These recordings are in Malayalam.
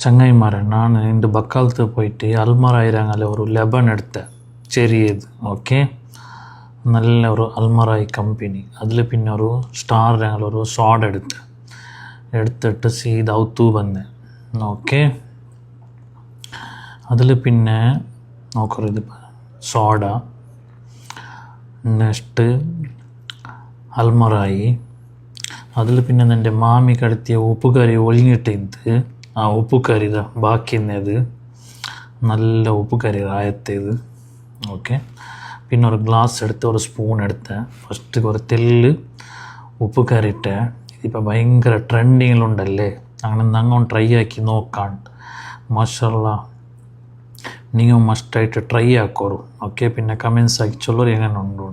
ചങ്ങായിമാരെ ഞാൻ എൻ്റെ ബക്കാലത്ത് പോയിട്ട് അൽമറായിരങ്ങാലെ ഒരു ലെബൺ എടുത്ത ചെറിയത് ഓക്കെ നല്ല ഒരു അൽമറായി കമ്പനി അതിൽ പിന്നെ ഒരു സ്റ്റാർ ഒരു സോഡ എടുത്തിട്ട് സീത ഔത്തു വന്ന് ഓക്കെ അതിൽ പിന്നെ നോക്കരുത് സോഡ നെക്സ്റ്റ് അൽമറായി അതിൽ പിന്നെ എൻ്റെ മാമി കടത്തിയ ഉപ്പുകറി ഒഴിഞ്ഞിട്ടിത് ആ ഉപ്പുകറി ബാക്കിയത് നല്ല ഉപ്പുകറി ആയത്തേത് ഓക്കെ പിന്നെ ഒരു ഗ്ലാസ് എടുത്ത് ഒരു സ്പൂൺ എടുത്ത് ഫസ്റ്റ് കുറേ തെല്ല് ഉപ്പുകറി ഇട്ട് ഇതിപ്പോൾ ഭയങ്കര ട്രെൻഡിങ്ങിലുണ്ടല്ലേ അങ്ങനെ അങ്ങോട്ട് ട്രൈ ആക്കി നോക്കാൻ മാഷല്ലാ നിങ്ങൾ മസ്റ്റായിട്ട് ട്രൈ ആക്കോറു ഓക്കെ പിന്നെ കമൻസ് ആക്കി ചൊല്ലൊരു എങ്ങനെ ഉണ്ടു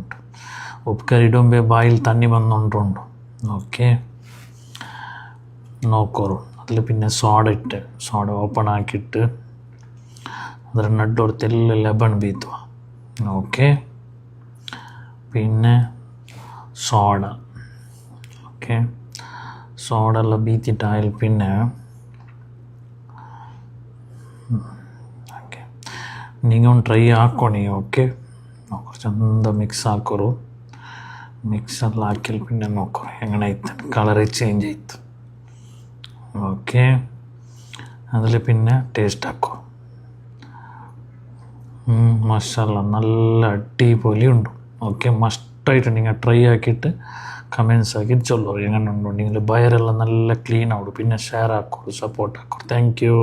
ഉപ്പുകറി ഇടുമ്പോൾ ബായിൽ തണ്ണി വന്നുകൊണ്ടുണ്ട് ഓക്കെ നോക്കോറു അതിൽ പിന്നെ സോഡ ഓപ്പൺ ആക്കിയിട്ട് ಅದರ ನಡ್ಡೋರು ತೆಲ್ಲ ಲೆಬನ್ ಬೀತ್ವ ಓಕೆ പിന്നെ സോഡ ഓക്കെ സോഡ എല്ലാം ബീത്തിട്ടായാൽ പിന്നെ ഓക്കെ നിങ്ങൾ ഒന്ന് ട്രೈ ಹಾಕ್ಕೊಣಿ ಓಕೆ ಚಂದ ಮಿಕ್ಸ್ ಹಾಕೋರು ಮಿಕ್ಸಲ್ಲಿ ಹಾಕಿಲ್ പിന്നെ നോക്കോ എങ്ങനെ ആಯ್ತು കളറ് ചേഞ്ച് ആಯ್ತು ഓക്കെ അതിൽ പിന്നെ ടേസ്റ്റ് ആക്കോ മാഷാല്ലാ നല്ല അടിപൊളിയുണ്ട് ഓക്കെ മസ്റ്റായിട്ട് നിങ്ങൾ ട്രൈ ആക്കിയിട്ട് കമൻസ് ആക്കിയിട്ട് ചൊല്ലു എങ്ങനെ ഉണ്ടോ നിങ്ങൾ ബയറെല്ലാം നല്ല ക്ലീൻ ആവും പിന്നെ ഷെയർ ആക്കോ സപ്പോർട്ട് ആക്കോ താങ്ക് യു